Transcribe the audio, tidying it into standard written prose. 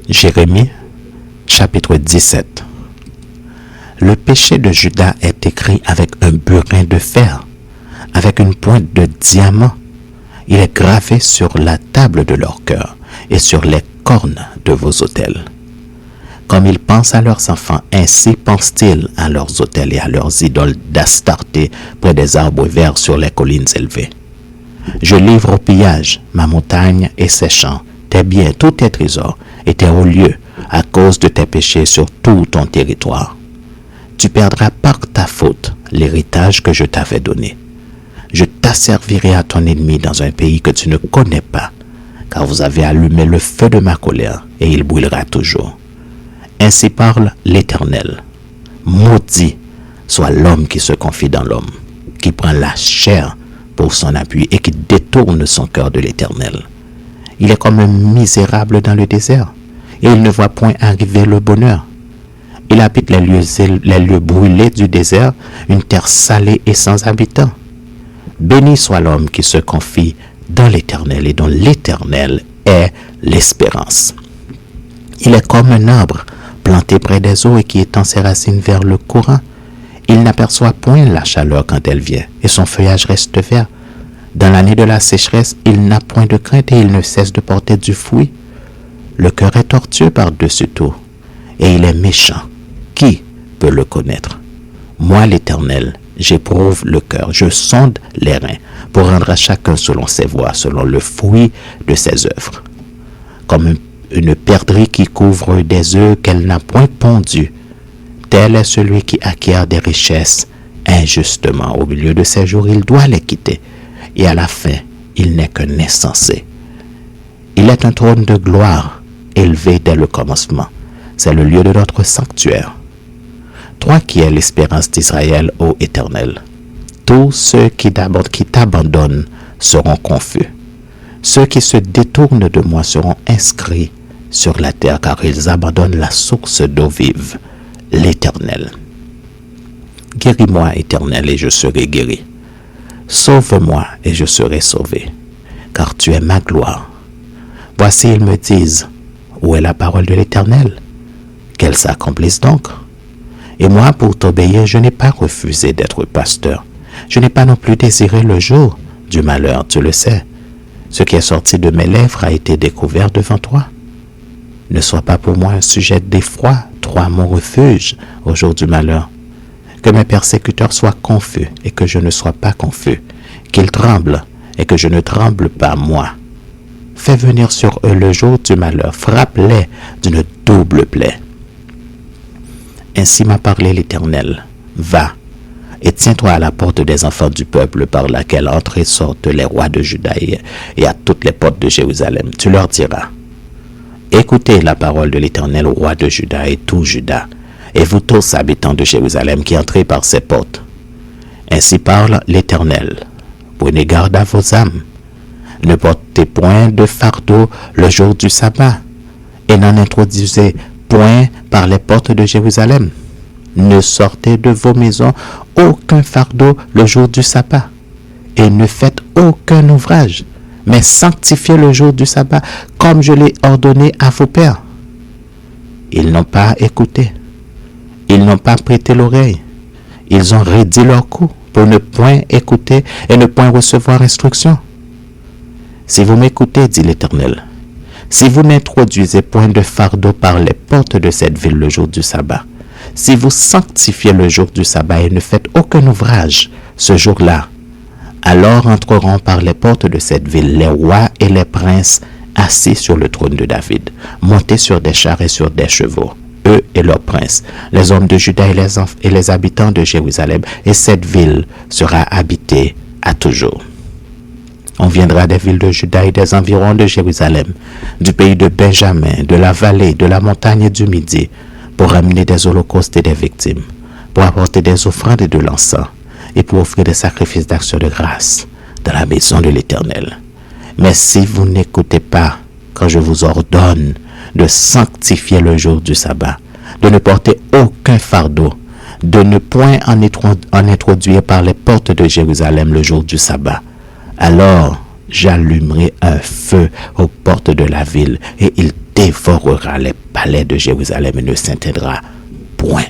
Jérémie, chapitre 17. Le péché de Juda est écrit avec un burin de fer, avec une pointe de diamant. Il est gravé sur la table de leur cœur et sur les cornes de vos autels. Comme ils pensent à leurs enfants, ainsi pensent-ils à leurs autels et à leurs idoles d'Astarté près des arbres verts sur les collines élevées. Je livre au pillage ma montagne et ses champs, tes biens, tous tes trésors et tes hauts lieux, à cause de tes péchés sur tout ton territoire. Tu perdras par ta faute l'héritage que je t'avais donné. Je t'asservirai à ton ennemi dans un pays que tu ne connais pas, car vous avez allumé le feu de ma colère, et il brûlera toujours. Ainsi parle l'Éternel. Maudit soit l'homme qui se confie dans l'homme, qui prend la chair pour son appui et qui détourne son cœur de l'Éternel. Il est comme un misérable dans le désert, et il ne voit point arriver le bonheur. Il habite les lieux brûlés du désert, une terre salée et sans habitants. Béni soit l'homme qui se confie dans l'Éternel et dont l'Éternel est l'espérance. Il est comme un arbre planté près des eaux et qui étend ses racines vers le courant. Il n'aperçoit point la chaleur quand elle vient, et son feuillage reste vert. Dans l'année de la sécheresse, il n'a point de crainte et il ne cesse de porter du fruit. Le cœur est tortueux par-dessus tout, et il est méchant. Qui peut le connaître? Moi, l'Éternel, j'éprouve le cœur, je sonde les reins, pour rendre à chacun selon ses voies, selon le fruit de ses œuvres. Comme une perdrix qui couvre des œufs qu'elle n'a point pondus, tel est celui qui acquiert des richesses injustement. Au milieu de ses jours, il doit les quitter, et à la fin, il n'est qu'un insensé. Il est un trône de gloire, élevé dès le commencement. C'est le lieu de notre sanctuaire. Toi qui es l'espérance d'Israël, ô Éternel, tous ceux qui t'abandonnent seront confus. Ceux qui se détournent de moi seront inscrits sur la terre, car ils abandonnent la source d'eau vive, l'Éternel. Guéris-moi, Éternel, et je serai guéri. Sauve-moi, et je serai sauvé, car tu es ma gloire. Voici, ils me disent, où est la parole de l'Éternel? Qu'elle s'accomplisse donc. Et moi, pour t'obéir, je n'ai pas refusé d'être pasteur. Je n'ai pas non plus désiré le jour du malheur, tu le sais. Ce qui est sorti de mes lèvres a été découvert devant toi. Ne sois pas pour moi un sujet d'effroi, toi mon refuge au jour du malheur. Que mes persécuteurs soient confus et que je ne sois pas confus. Qu'ils tremblent et que je ne tremble pas moi. Fais venir sur eux le jour du malheur, frappe-les d'une double plaie. Ainsi m'a parlé l'Éternel. Va, et tiens-toi à la porte des enfants du peuple par laquelle entrent et sortent les rois de Juda et à toutes les portes de Jérusalem. Tu leur diras, écoutez la parole de l'Éternel, roi de Juda et tout Juda, et vous tous habitants de Jérusalem qui entrez par ces portes. Ainsi parle l'Éternel. Prenez garde à vos âmes. Ne portez point de fardeau le jour du sabbat, et n'en introduisez point par les portes de Jérusalem. Ne sortez de vos maisons aucun fardeau le jour du sabbat, et ne faites aucun ouvrage, mais sanctifiez le jour du sabbat, comme je l'ai ordonné à vos pères. Ils n'ont pas écouté, ils n'ont pas prêté l'oreille, ils ont raidi leur cou pour ne point écouter et ne point recevoir instruction. Si vous m'écoutez, dit l'Éternel, si vous n'introduisez point de fardeau par les portes de cette ville le jour du sabbat, si vous sanctifiez le jour du sabbat et ne faites aucun ouvrage ce jour-là, alors entreront par les portes de cette ville les rois et les princes assis sur le trône de David, montés sur des chars et sur des chevaux, eux et leurs princes, les hommes de Juda et les habitants de Jérusalem, et cette ville sera habitée à toujours. On viendra des villes de Juda et des environs de Jérusalem, du pays de Benjamin, de la vallée, de la montagne et du Midi, pour ramener des holocaustes et des victimes, pour apporter des offrandes et de l'encens, et pour offrir des sacrifices d'action de grâce dans la maison de l'Éternel. Mais si vous n'écoutez pas quand je vous ordonne de sanctifier le jour du sabbat, de ne porter aucun fardeau, de ne point en introduire par les portes de Jérusalem le jour du sabbat, alors j'allumerai un feu aux portes de la ville, et il dévorera les palais de Jérusalem et ne s'éteindra point.